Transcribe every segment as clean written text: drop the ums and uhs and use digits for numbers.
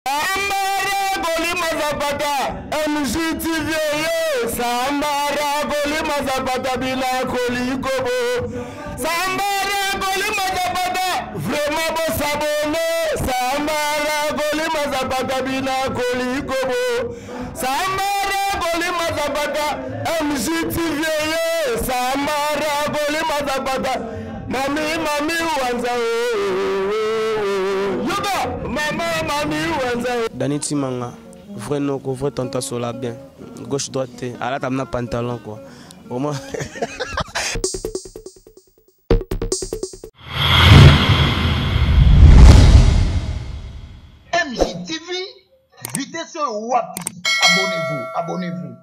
Sambara Golima Zapata, MGTV, Sambara Golima Zapata, Bila Kolikobo, Sambara Golima Zapata, vraiment beau s'abonner, Sambara Golima Zapata, Bila Kolikobo, Sambara Golima Zapata, MGTV, Sambara Golima Zapata, Mami Wanza. Dani Timanga, vrai no, vrai tanta sola bien. Gauche droite, à la table pantalon quoi. Au moins. MJTV, vitesse Wapi. Abonnez-vous, abonnez-vous.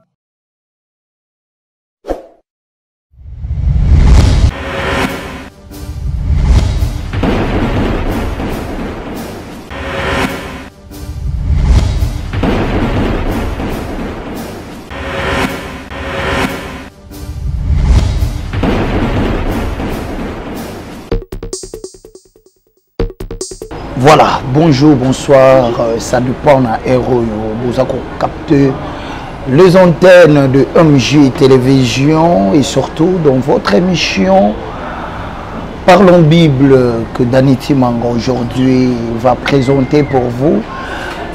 Voilà, bonjour, bonsoir, ça dépend à héros, vous avez capté les antennes de MJ Télévision et surtout dans votre émission Parlons Bible que Dani Timanga aujourd'hui va présenter pour vous.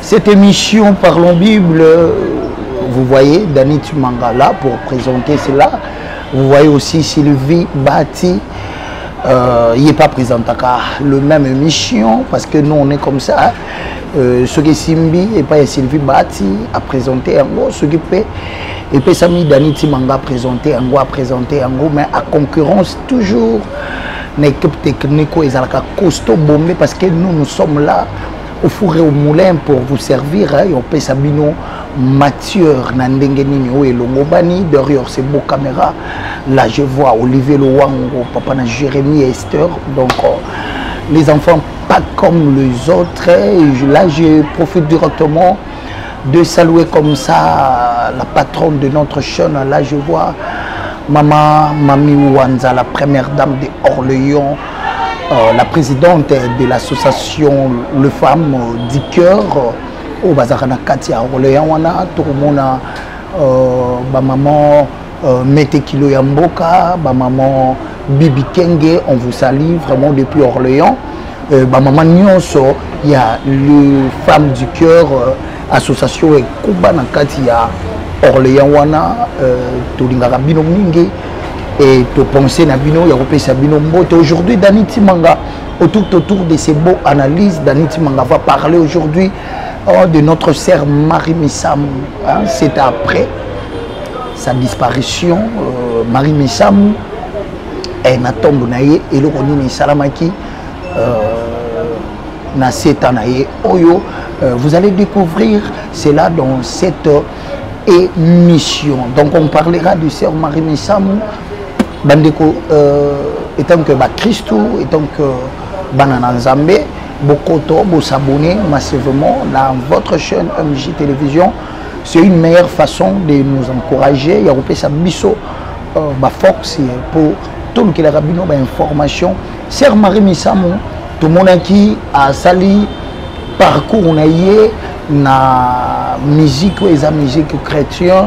Cette émission Parlons Bible, vous voyez Dani Timanga là pour présenter cela. Vous voyez aussi Sylvie Bati. Il n'est pas présenté le même émission parce que nous on est comme ça. Ce qui Simbi et pas Sylvie Bati a présenté un gros, ce qui peut et puis Sami Dani Timanga a présenté un gros, mais à concurrence toujours l'équipe technique ils ont costaud bombé parce que nous sommes là au four et au moulin pour vous servir. Et on peut Sabino Mathieu Nandengeni et Longobani derrière ces beaux caméras. Là je vois Olivier Lowango, papa na Jérémy et Esther. Donc les enfants pas comme les autres. Et là je profite directement de saluer comme ça la patronne de notre chaîne. Là je vois Mami Wanza, la première dame de Orléans. La présidente de l'association Le Femmes du Cœur au Bazarana Katia Orléans, tout le monde maman Metekilo Yamboka, maman Bibi Kenge, on vous salue vraiment depuis Orléans. Maman Nyonso, il y a les Femmes du Cœur, association et Kubana Katia Orléans, Tolingara Binomningi. Et tu penser Nabino, il y a Sabino Mbote. Aujourd'hui, Dani Timanga, autour de ces beaux analyses, Dani Timanga va parler aujourd'hui de notre sœur Marie Missam. C'est après sa disparition. Marie Missam est na tombe naye et le Ronini Salamaki na setanaye Oyo. Vous allez découvrir cela dans cette émission. Donc on parlera de sœur Marie Missam. Bandeko étant que Christo, étant que Banana Nzambe, Bokoto, vous s'abonner massivement dans votre chaîne MJ Télévision. C'est une meilleure façon de nous encourager. Il y a un sa biso force pour tout le qui a information. Sœur Marie Missam, tout le monde qui a sali parcours na musique ou la musique chrétienne.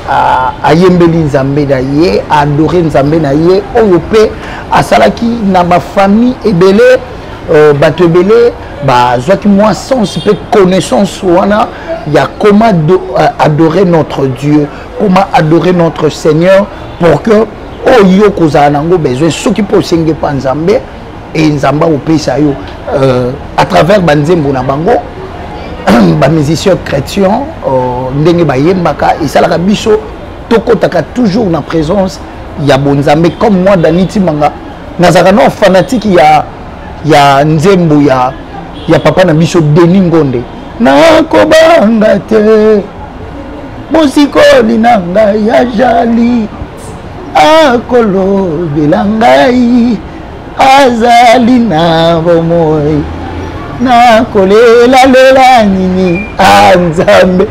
A yembeli Nzambe na ye, a adoré Nzambe na ye, oyope a salaki na ma famille ebele, bato ebele, zwaki moi sens pe connaissance wana, ya comment adorer notre Dieu, comment adorer notre Seigneur pour que oyo kozala nango besoin soki po senge pa Nzambe et Nzamba opesa yo à travers banzembo na bango. Les musiciens chrétiens, ndenge bayembaka et ça la biso tokotaka toujours na présence ya bonzambe comme moi Dani Timanga nazaka no fanatique ya nzembo ya papa na biso Denis Ngonde na kobanga te mosikoli nanga ya jali akolo belangai azali na bomoi na kolela lela nini Nzambe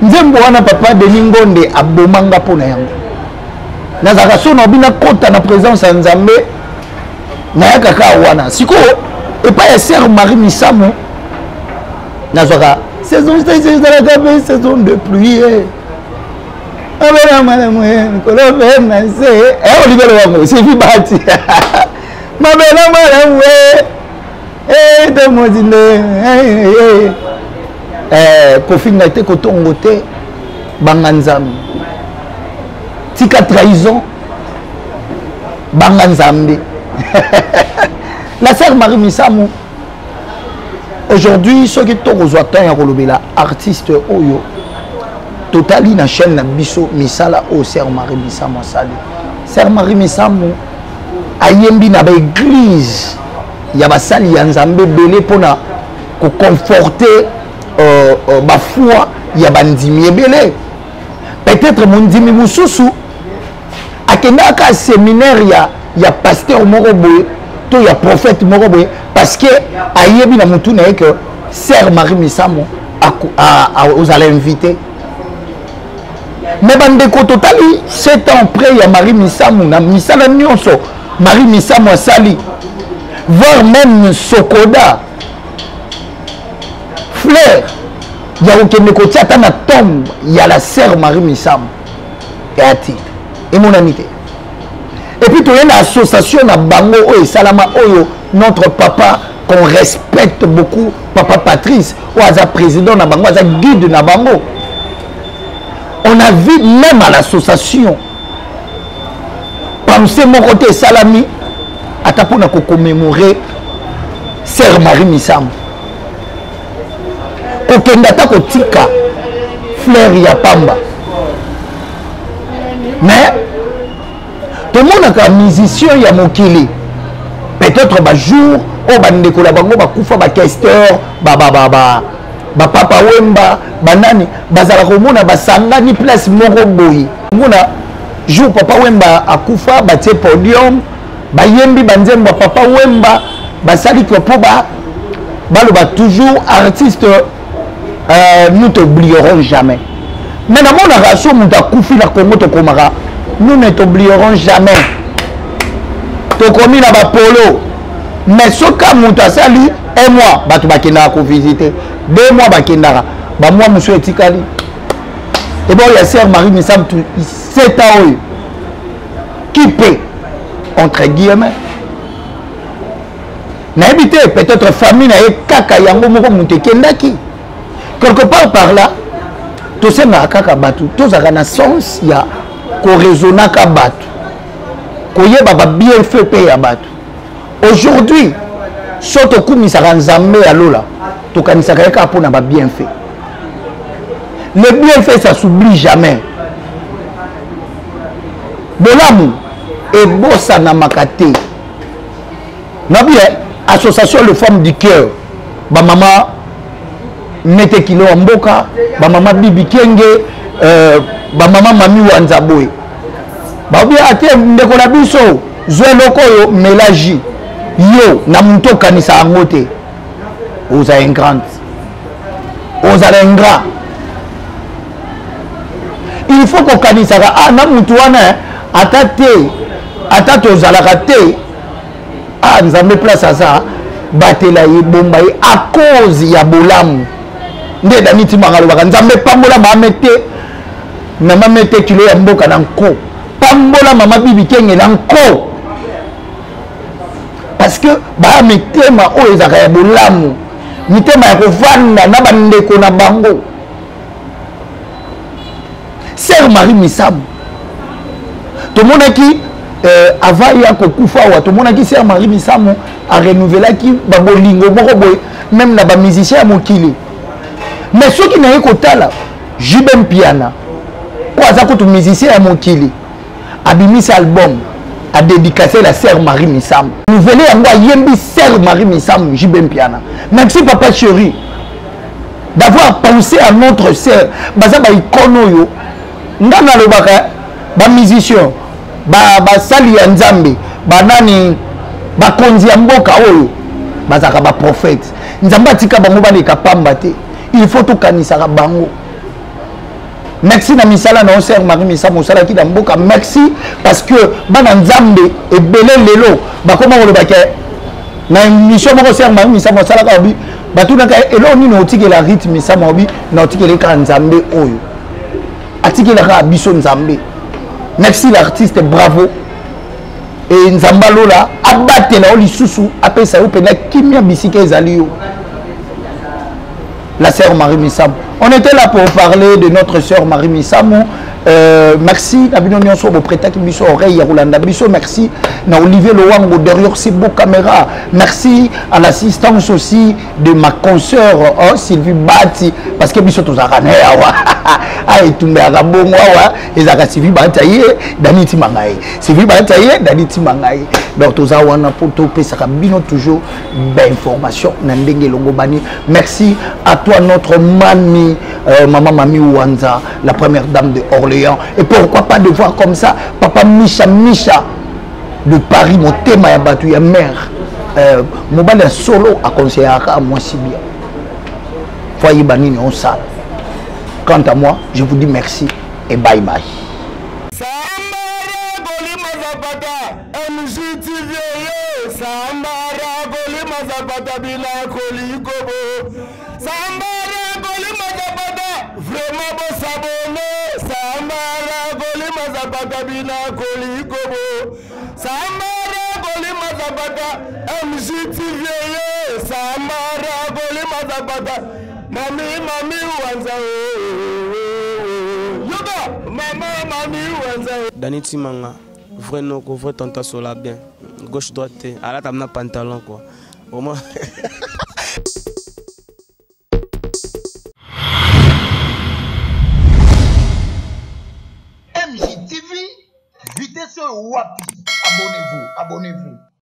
nzembo wana papa Denis Ngonde abomanga pona yango nazaka so na bina kota na présence ya Nzambe na yakaka wana siko et pas ya sœur Marie Missam Nazoka saison saison de pluie. Tika trahison Banganzambi. La sœur Marie Missamou aujourd'hui ceux qui sont aux artiste Oyo totali na chaîne na biso misala o sœur Marie Missamou sali sœur Marie Missamou ayembi na ba église ya basali ya Nzambe belé pona ko conforter ba foi ya bandimi belé peut-être mon dimi mususu akenda ka séminaire ya pasteur moroboy to ya prophète moroboy parce que ayebi na mutu na que sœur Marie Missamou aux allez inviter. Mais bandeko totali 7 ans après il y a Marie Missamou na misala nyonso Marie Missamou sali voire même Sokoda fleur il y a aucun côté à na tombe il y a la sœur Marie Missamou et mon amitié et puis tu as une association na bango oyo salama oyo notre papa qu'on respecte beaucoup papa Patrice ou à président na bango à guide na bango. On a vu même à l'association penser mon côté salami à tapona ko commémorer sœur Marie Missamou. Okenda ta ko tika fleur ya pamba. Mais tout le monde a un musicien ya mokili. Peut-être ba jour au bandeko la bango ba kufa ba questeur ba papa wemba banani bazala komona basangani place moko boyi mona jour papa wemba akufa batie podium bayembi banzemba papa wemba basali ko po baloba toujours artiste nous t'oublierons jamais mais na mona raso muta kufi la Congo to komara nous ne t'oublierons jamais to komi na ba polo mais ce cas muta sali un mois batu bakenda ko visiter 2 mois bakendara ba moi monsieur etikali et bon la sœur Marie Missamou 7 ans qui peut entre guillemets na habité peut-être famille na kaka yango moko mutekendaki quelque part par là to senga kaka batu to zaka na sens ya ko raisonner ka batu ko yeba ba bien fait pe ya batu aujourd'hui soto kumisaka Nzambe ya lola to kanisaka yaka pona ba bien fait. Le bien fait ça s'oublie jamais. Bolamu et bossa na makate. Na bien association de femmes du cœur. Ba mama Mete Kilo Mboka, ba mama Bibi Kenge, ba mama Mami Wanzaboy. Ba bien ate ndeko na biso zwe lokoyo melaji. Yo na muto kanisa angote. Aux ingrats, aux ingrats. Il faut qu'on canisse ah na mutuana atate aux alakate ah nous avons place à ça batela y bomba à cause ya bolamu nde daniti mangalo baka nzambe pambola mamete na mamete kilo ya mboka na nko pambola mama Bibi Kenge na nko parce que ba metema o ezaka ya bolamu mitema ya kovanda na bandeko na bango. Sœur Marie Missamou tout le monde qui avant ya kokufa wa tout le monde qui sœur Marie Missamou a renouvelé qui ba bolingo moko boy même na ba musicien mokili mais ceux qui n'aient kotala Jibem Piana quoi ça ko musicien ya mokili abimisi album a dédicacé la sœur Marie Missamou renouvelé yango yembi sœur Marie Missamou Jibem Piana merci papa chéri d'avoir pensé à notre sœur baza ba ikono yo ngana lobaka ba musicien ba sali ya Nzambe ba nani ba konzi ya mboka oyo bazaka ba prophète Nzambe atika bango baleka pamba te il faut tout kanisa bango. Merci na misala na sœur Marie Missamou sala ki da mboka merci parce que bana Nzambe ebele lelo ba koma lobaka na mission moko sœur Marie Missamou sala ka bi batunaka eloni na otikela rythme sa mobi na otikela ka nzambe oyo atikela ka biso nzambe. Merci l'artiste, bravo. Et nzamba lola abatela oli susu apesa yo pena kimia bisika ezali yo. La sœur Marie Missamo. On était là pour parler de notre sœur Marie Missamo. Merci Nabino Nyonso bo prêta ki biso oreille ya Rolanda biso, merci na Olivier Lowango derrière ces beaux caméras. Merci à l'assistance aussi de ma consoeur Sylvie Bati parce que biso tozakane awa ay tumbe akabongo awa ezaka Sylvie Bataye Daniti Mangai. Sylvie Bataye Daniti Mangai. Donc tozawana pour to pesa bino toujours d'information na ndenge longo bani. Merci à toi notre mamie maman Mami Ouanza, la première dame de Orléans. Et pourquoi pas de voir comme ça papa Micha de Paris, mon thème à battu ya mère Mobile solo à conseiller à moi si bien. Foyer banini on salle. Quant à moi, je vous dis merci et bye bye. Vraiment bon s'abonner, Samara Goli Mazabata Bina Koli Kobo, Samara Goli Mazabata, MGTV, Samara Goli Mazabata, Mami Wanza, Yoga, Mami Wanza. Daniti Manga, vrai no, vrai tanta sola bien, gauche droite, à la table pantalon quoi. Au moins. MJTV, vitesse wapi. Abonnez-vous.